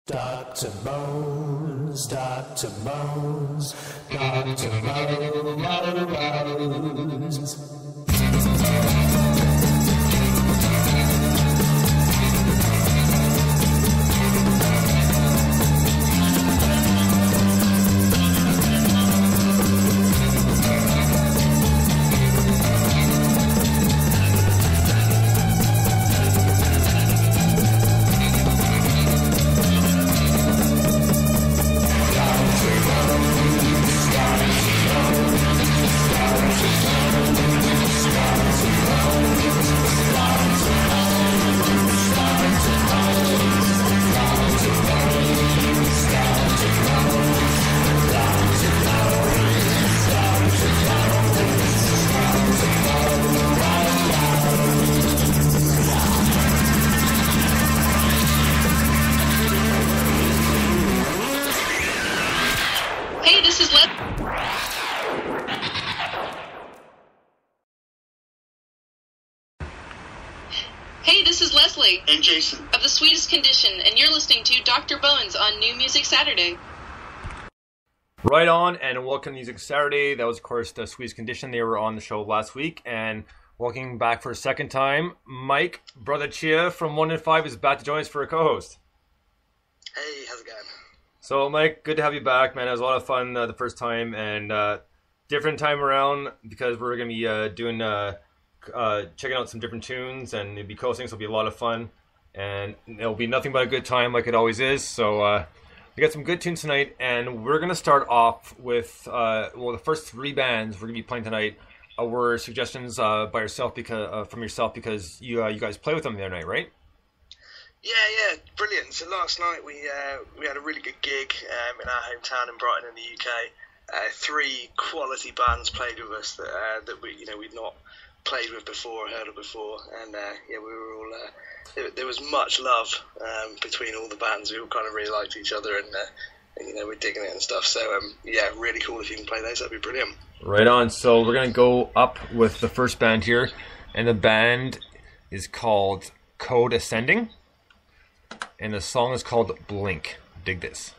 Dr. Bones, Dr. Bones, Dr. Bones. Hey, this is Leslie. And Jason. Of The Sweetest Condition, and you're listening to Dr. Bones on New Music Saturday. Right on, and welcome to Music Saturday. That was, of course, The Sweetest Condition. They were on the show last week, and welcome back for a second time. Mike, Brother Chia from 1inFive is back to join us for a co-host. Hey, how's it going? So, Mike, good to have you back, man. It was a lot of fun the first time, and different time around because we're going to be doing... checking out some different tunes, and it'll be co-hosting, so it'll be a lot of fun, and it'll be nothing but a good time like it always is. So we got some good tunes tonight, and we're going to start off with the first three bands we're going to be playing tonight were suggestions by yourself from yourself because you guys played with them the other night, right? Yeah, brilliant. So last night we had a really good gig in our hometown in Brighton in the UK. Three quality bands played with us that we'd not played with before, heard of before, and we were all there was much love between all the bands. We all kind of really liked each other, and we're digging it and stuff. So really cool if you can play those. That'd be brilliant. Right on. So we're gonna go up with the first band here, and the band is called Code Ascending, and the song is called Blink. Dig this.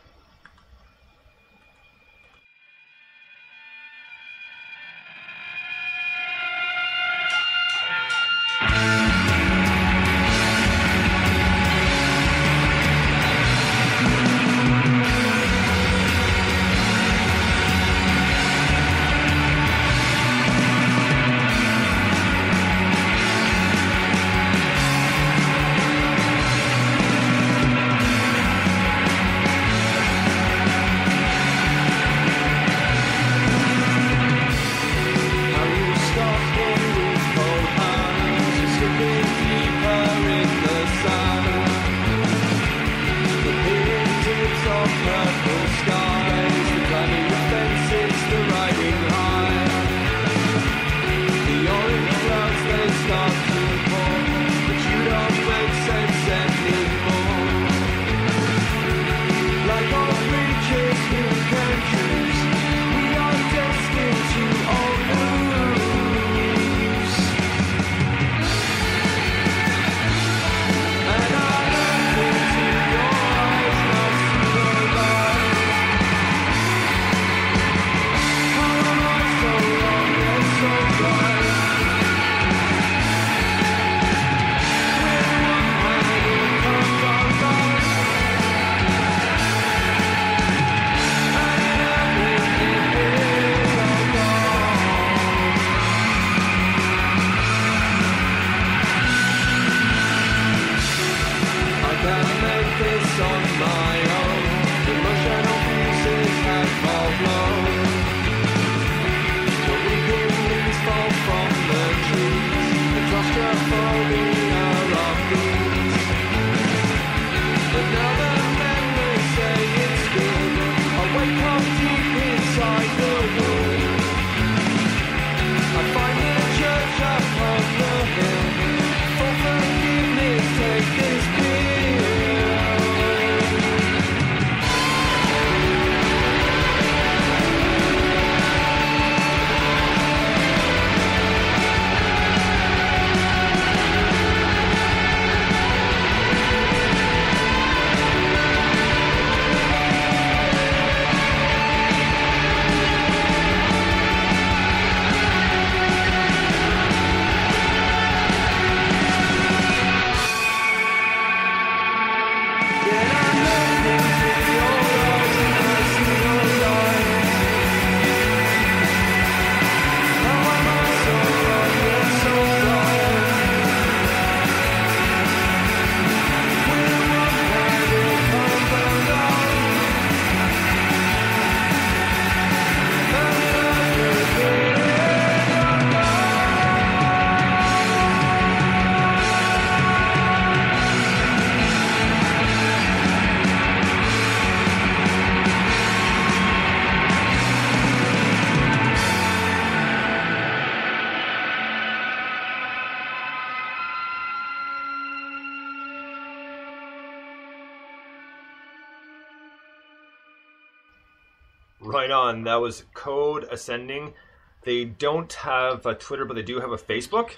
Right on. That was Code Ascending. They don't have a Twitter, but they do have a Facebook.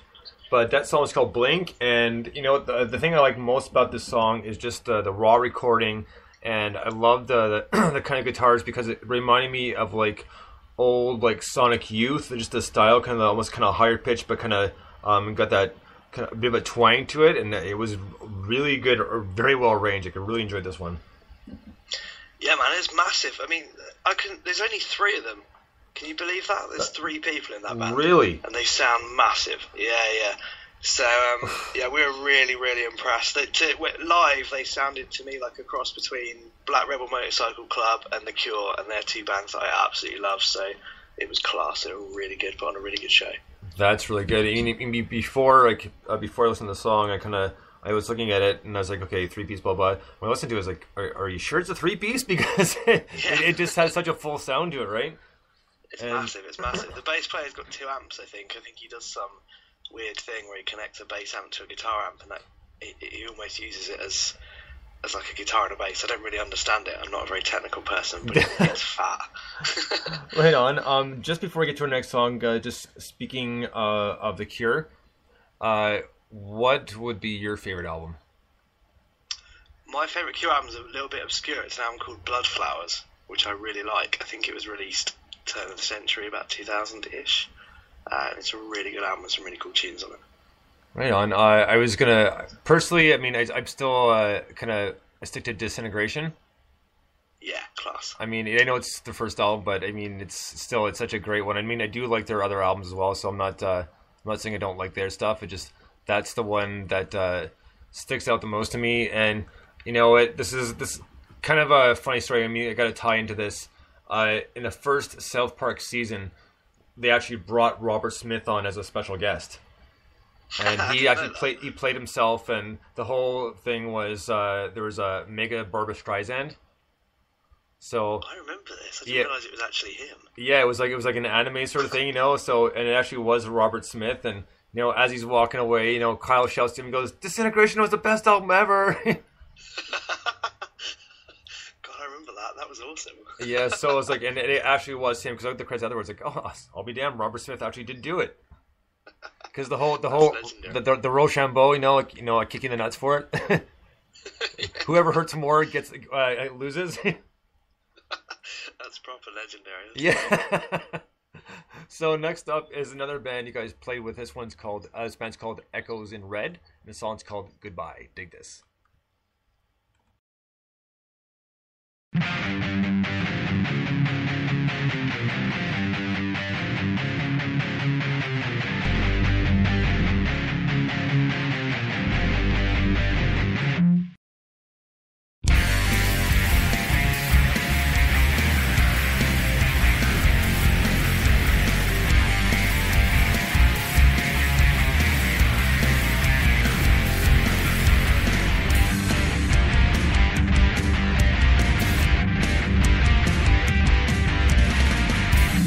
But that song is called Blink. And, you know, the thing I like most about this song is just the raw recording. And I love the the kind of guitars because it reminded me of, like, old, like, Sonic Youth. Just the style, kind of almost kind of higher pitched, but kind of got that kind of a bit of a twang to it. And it was really good, or very well arranged. I really enjoyed this one. Yeah, man, it's massive. I mean, there's only 3 of them. Can you believe that? There's 3 people in that band. Really? And they sound massive. Yeah. So, yeah, we were really, really impressed. Live, they sounded to me like a cross between Black Rebel Motorcycle Club and The Cure, and they're 2 bands that I absolutely love. So it was class. They were really good, put on a really good show. That's really good. Before I listened to the song, I was looking at it and I was like, okay, 3-piece, blah, blah. When I listened to it, I was like, are you sure it's a 3-piece? Because it just has such a full sound to it, right? It's massive. The bass player's got 2 amps, I think. I think he does some weird thing where he connects a bass amp to a guitar amp, and he almost uses it as like a guitar and a bass. I don't really understand it. I'm not a very technical person, but it's fat. Right on. Just before we get to our next song, just speaking of The Cure, what would be your favorite album? My favorite Cure album is a little bit obscure. It's an album called Blood Flowers, which I really like. I think it was released turn of the century, about 2000-ish. It's a really good album with some really cool tunes on it. Right on. I was gonna personally. I mean, I'm still I stick to Disintegration. Yeah, class. I mean, I know it's the first album, but I mean, it's such a great one. I mean, I do like their other albums as well, so I'm not saying I don't like their stuff. It just that's the one that sticks out the most to me. And you know, this kind of a funny story. I mean, I got to tie into this. In the first South Park season, they actually brought Robert Smith on as a special guest, and he actually played himself. And the whole thing was there was a mega Barbra Streisand. So I remember this. I didn't realize it was actually him. Yeah, it was like an anime sort of thing, you know. So and it actually was Robert Smith, and you know, as he's walking away, you know, Kyle shouts to him and goes, "Disintegration was the best album ever." That was awesome. Yeah, so it was like, and it actually was him, because I looked at the credits afterwards, like, oh, I'll be damned, Robert Smith actually did do it, because the Rochambeau, like kicking the nuts for it. Whoever hurts more gets loses. That's proper legendary. Yeah. So next up is another band you guys played with. This band's called Echoes in Red, and the song's called Goodbye. Dig this.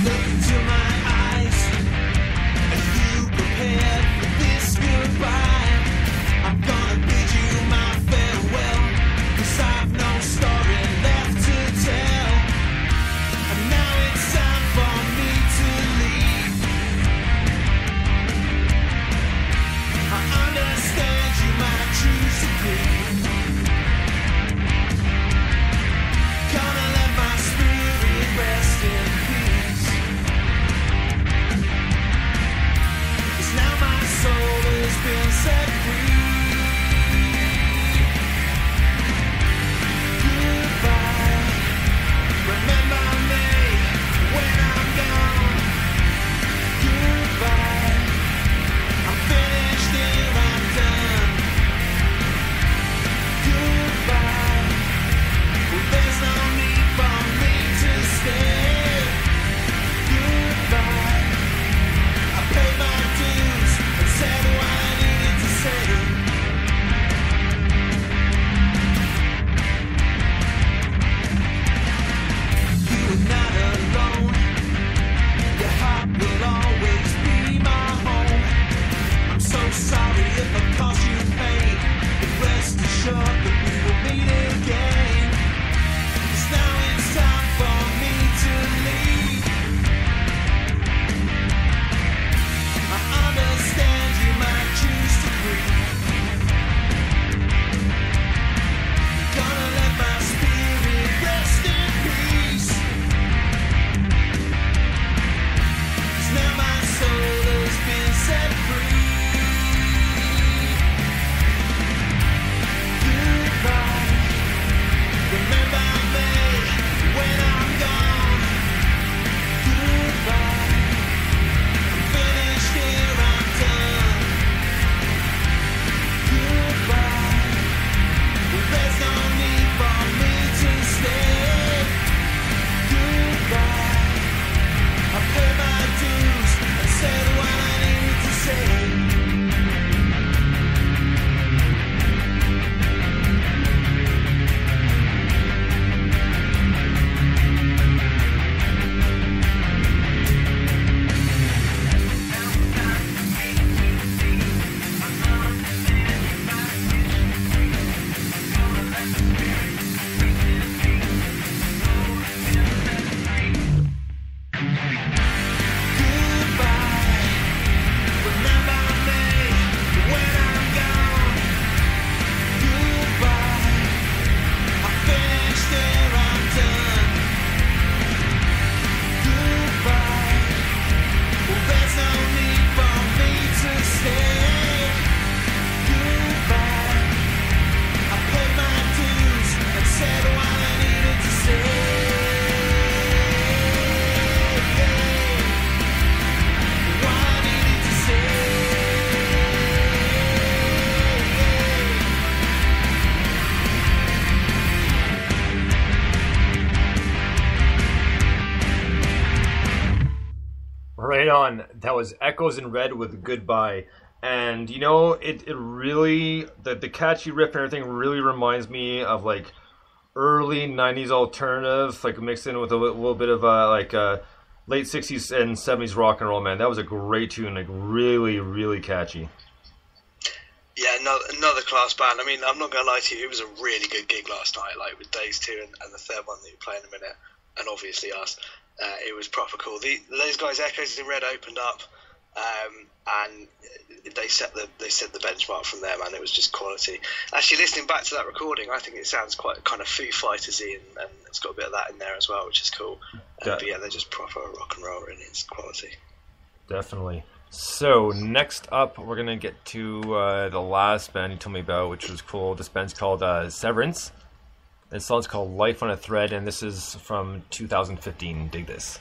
Look into my eyes and right on. That was Echoes in Red with Goodbye. And, you know, it really, the catchy riff and everything really reminds me of, like, early 90s alternative, like, mixed in with a little bit of, late 60s and 70s rock and roll, man. That was a great tune, like, really, really catchy. Yeah, another class band. I mean, I'm not going to lie to you, it was a really good gig last night, like, with Days 2 and the third one that you play in a minute, and obviously us. It was proper cool. Those guys, Echoes in Red, opened up, and they set the benchmark from there, man. It was just quality. Actually, listening back to that recording, I think it sounds quite kind of Foo Fighters-y, and it's got a bit of that in there as well, which is cool. But yeah, they're just proper rock and roll, really. It's quality. Definitely. So next up, we're gonna get to the last band you told me about, which was cool. This band's called Severance. This song's called Life on a Thread, and this is from 2015. Dig this.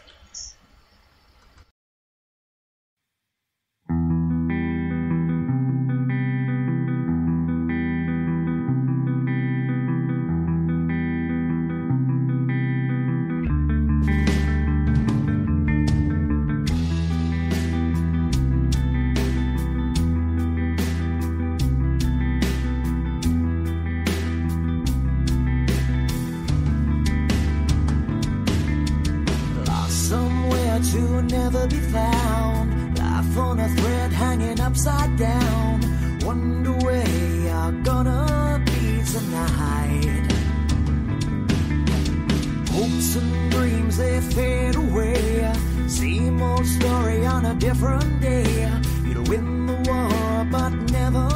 To never be found, life on a thread hanging upside down. Wonder where you're gonna be tonight. Hopes and dreams, they fade away. Same old story on a different day. You'd win the war, but never